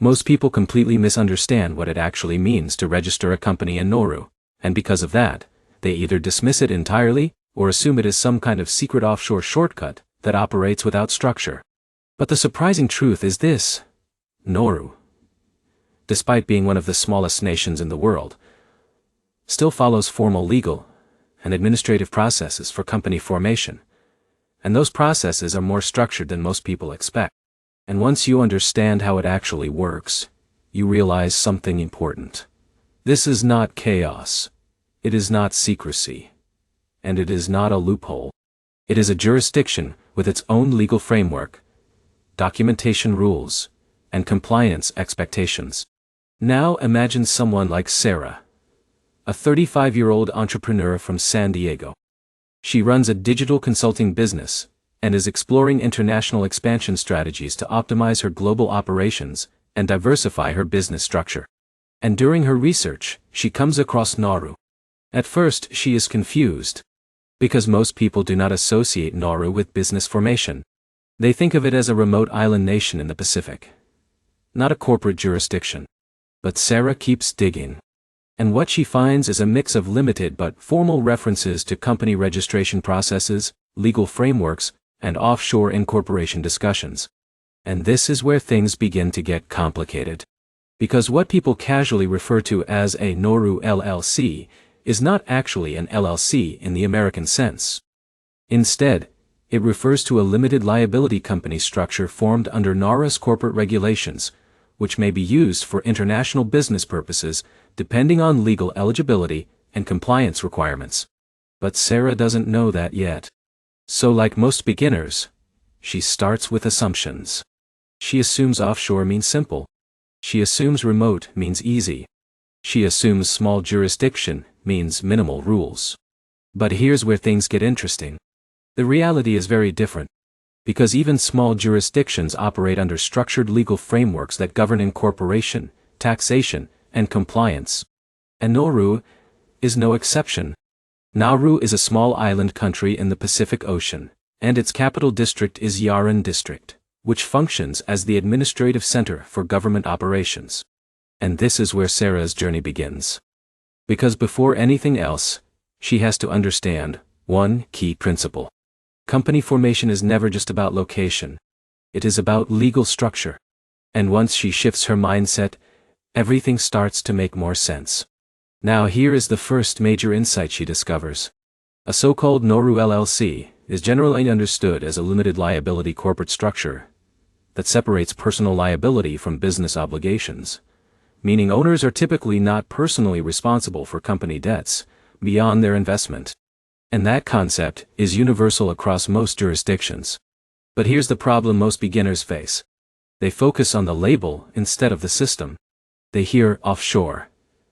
Most people completely misunderstand what it actually means to register a company in Nauru, and because of that, they either dismiss it entirely or assume it is some kind of secret offshore shortcut that operates without structure. But the surprising truth is this: Nauru, despite being one of the smallest nations in the world, still follows formal legal and administrative processes for company formation. And those processes are more structured than most people expect. And once you understand how it actually works, you realize something important. This is not chaos. It is not secrecy. And it is not a loophole. It is a jurisdiction with its own legal framework, documentation rules, and compliance expectations. Now imagine someone like Sarah, a 35-year-old entrepreneur from San Diego. She runs a digital consulting business and is exploring international expansion strategies to optimize her global operations and diversify her business structure. And during her research, she comes across Nauru. At first, she is confused, because most people do not associate Nauru with business formation. They think of it as a remote island nation in the Pacific, not a corporate jurisdiction. But Sarah keeps digging. And what she finds is a mix of limited but formal references to company registration processes, legal frameworks, and offshore incorporation discussions. And this is where things begin to get complicated. Because what people casually refer to as a Nauru LLC is not actually an LLC in the American sense. Instead, it refers to a limited liability company structure formed under Nauru's corporate regulations, which may be used for international business purposes depending on legal eligibility and compliance requirements. But Sarah doesn't know that yet. So like most beginners, she starts with assumptions. She assumes offshore means simple. She assumes remote means easy. She assumes small jurisdiction means minimal rules. But here's where things get interesting. The reality is very different. Because even small jurisdictions operate under structured legal frameworks that govern incorporation, taxation, and compliance. And Nauru is no exception. Nauru is a small island country in the Pacific Ocean, and its capital district is Yaren District, which functions as the administrative center for government operations. And this is where Sarah's journey begins. Because before anything else, she has to understand one key principle. Company formation is never just about location. It is about legal structure. And once she shifts her mindset, everything starts to make more sense. Now here is the first major insight she discovers. A so-called Nauru LLC is generally understood as a limited liability corporate structure that separates personal liability from business obligations, meaning owners are typically not personally responsible for company debts beyond their investment. And that concept is universal across most jurisdictions. But here's the problem most beginners face. They focus on the label instead of the system. They hear offshore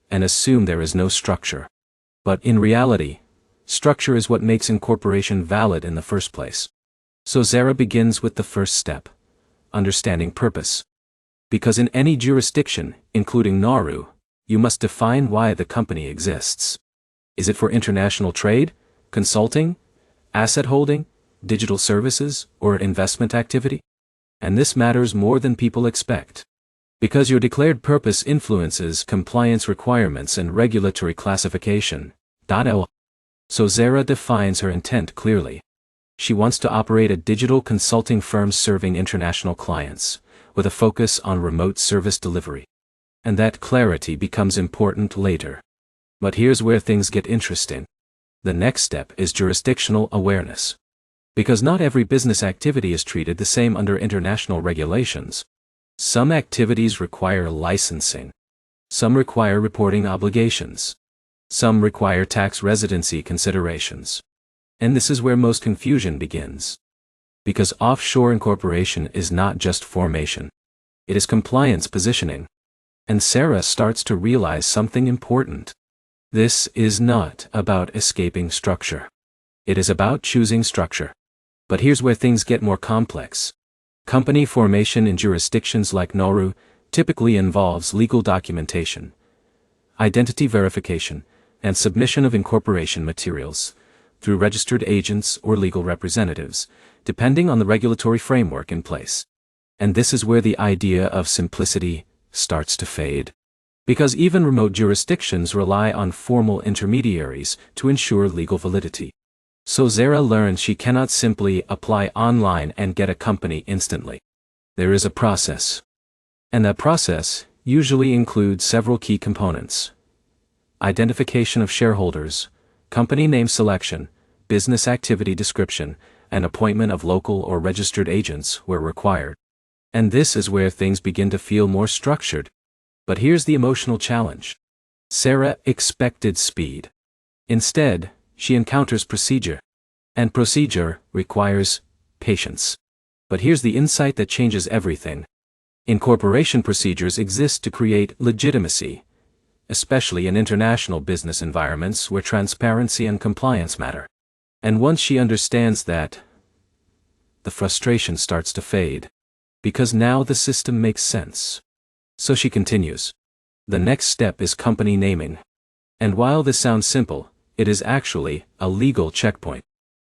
and assume there is no structure. But in reality, structure is what makes incorporation valid in the first place. So Sarah begins with the first step: understanding purpose. Because in any jurisdiction, including Nauru, you must define why the company exists. Is it for international trade, consulting, asset holding, digital services, or investment activity? And this matters more than people expect. Because your declared purpose influences compliance requirements and regulatory classification. So Sarah defines her intent clearly. She wants to operate a digital consulting firm serving international clients, with a focus on remote service delivery. And that clarity becomes important later. But here's where things get interesting. The next step is jurisdictional awareness. Because not every business activity is treated the same under international regulations. Some activities require licensing. Some require reporting obligations. Some require tax residency considerations. And this is where most confusion begins. Because offshore incorporation is not just formation. It is compliance positioning. And Sarah starts to realize something important. This is not about escaping structure. It is about choosing structure. But here's where things get more complex. Company formation in jurisdictions like Nauru typically involves legal documentation, identity verification, and submission of incorporation materials through registered agents or legal representatives, depending on the regulatory framework in place. And this is where the idea of simplicity starts to fade. Because even remote jurisdictions rely on formal intermediaries to ensure legal validity. So Zara learns she cannot simply apply online and get a company instantly. There is a process. And that process usually includes several key components: identification of shareholders, company name selection, business activity description, and appointment of local or registered agents where required. And this is where things begin to feel more structured. But here's the emotional challenge. Sarah expected speed. Instead, she encounters procedure. And procedure requires patience. But here's the insight that changes everything. Incorporation procedures exist to create legitimacy, especially in international business environments where transparency and compliance matter. And once she understands that, the frustration starts to fade. Because now the system makes sense. So she continues. The next step is company naming. And while this sounds simple, it is actually a legal checkpoint.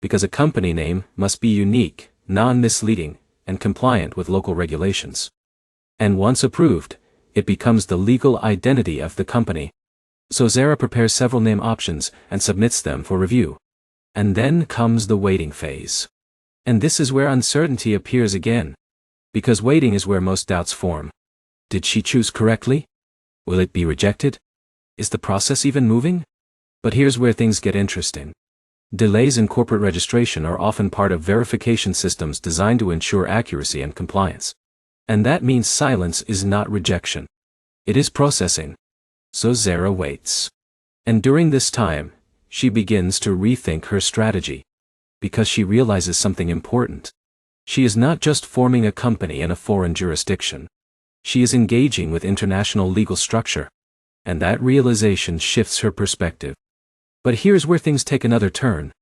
Because a company name must be unique, non-misleading, and compliant with local regulations. And once approved, it becomes the legal identity of the company. So Zara prepares several name options and submits them for review. And then comes the waiting phase. And this is where uncertainty appears again. Because waiting is where most doubts form. Did she choose correctly? Will it be rejected? Is the process even moving? But here's where things get interesting. Delays in corporate registration are often part of verification systems designed to ensure accuracy and compliance. And that means silence is not rejection. It is processing. So Zara waits. And during this time, she begins to rethink her strategy. Because she realizes something important. She is not just forming a company in a foreign jurisdiction. She is engaging with international legal structure. And that realization shifts her perspective. But here's where things take another turn.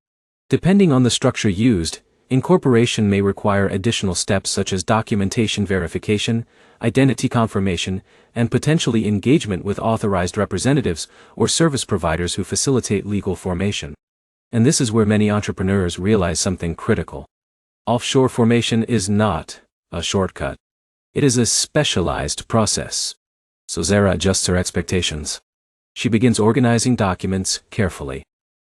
Depending on the structure used, incorporation may require additional steps such as documentation verification, identity confirmation, and potentially engagement with authorized representatives or service providers who facilitate legal formation. And this is where many entrepreneurs realize something critical. Offshore formation is not a shortcut. It is a specialized process. So Zara adjusts her expectations. She begins organizing documents carefully.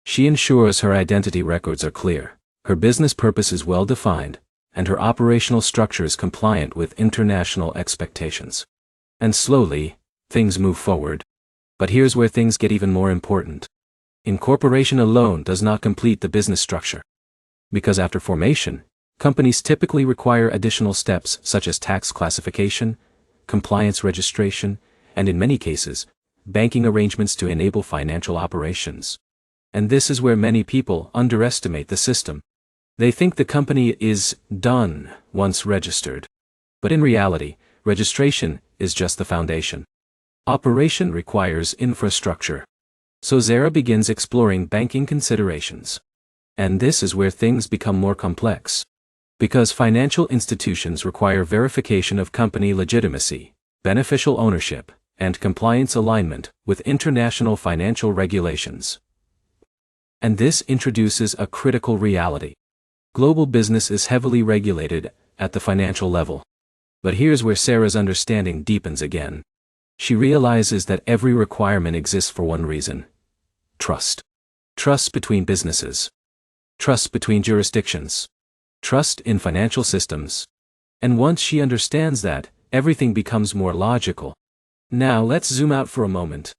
She ensures her identity records are clear, her business purpose is well defined, and her operational structure is compliant with international expectations. And slowly, things move forward. But here's where things get even more important. Incorporation alone does not complete the business structure. Because after formation, companies typically require additional steps such as tax classification, compliance registration, and in many cases, banking arrangements to enable financial operations. And this is where many people underestimate the system. They think the company is done once registered. But in reality, registration is just the foundation. Operation requires infrastructure. So Zara begins exploring banking considerations. And this is where things become more complex. Because financial institutions require verification of company legitimacy, beneficial ownership, and compliance alignment with international financial regulations. And this introduces a critical reality. Global business is heavily regulated at the financial level. But here's where Sarah's understanding deepens again. She realizes that every requirement exists for one reason: trust. Trust between businesses. Trust between jurisdictions. Trust in financial systems. And once she understands that, everything becomes more logical. Now let's zoom out for a moment.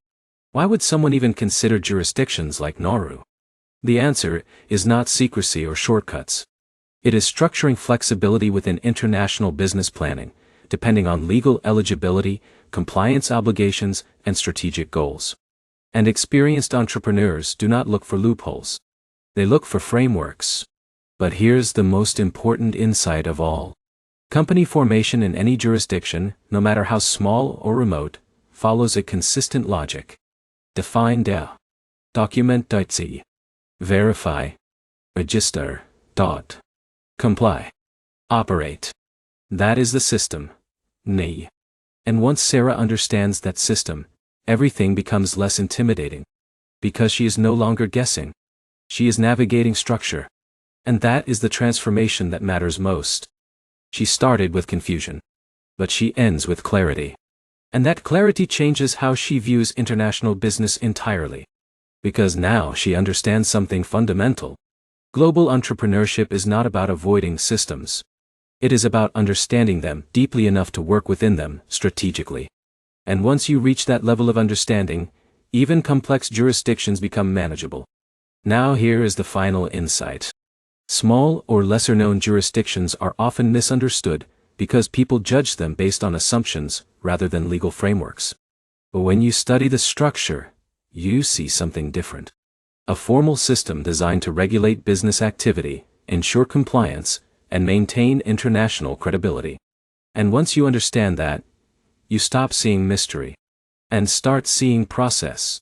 Why would someone even consider jurisdictions like Nauru? The answer is not secrecy or shortcuts. It is structuring flexibility within international business planning, depending on legal eligibility, compliance obligations, and strategic goals. And experienced entrepreneurs do not look for loopholes. They look for frameworks. But here's the most important insight of all. Company formation in any jurisdiction, no matter how small or remote, follows a consistent logic. Define DA. Document .c. Verify. Register. Comply. Operate. That is the system. NE. And once Sarah understands that system, everything becomes less intimidating. Because she is no longer guessing. She is navigating structure. And that is the transformation that matters most. She started with confusion. But she ends with clarity. And that clarity changes how she views international business entirely. Because now she understands something fundamental. Global entrepreneurship is not about avoiding systems. It is about understanding them deeply enough to work within them strategically. And once you reach that level of understanding, even complex jurisdictions become manageable. Now here is the final insight. Small or lesser-known jurisdictions are often misunderstood because people judge them based on assumptions rather than legal frameworks. But when you study the structure, you see something different. A formal system designed to regulate business activity, ensure compliance, and maintain international credibility. And once you understand that, you stop seeing mystery and start seeing process.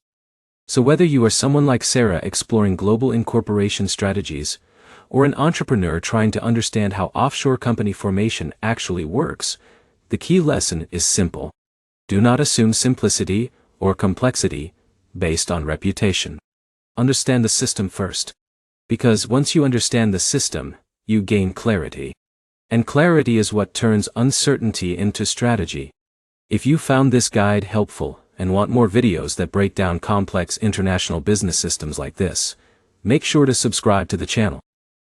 So whether you are someone like Sarah exploring global incorporation strategies, or an entrepreneur trying to understand how offshore company formation actually works, the key lesson is simple. Do not assume simplicity or complexity based on reputation. Understand the system first. Because once you understand the system, you gain clarity. And clarity is what turns uncertainty into strategy. If you found this guide helpful and want more videos that break down complex international business systems like this, make sure to subscribe to the channel.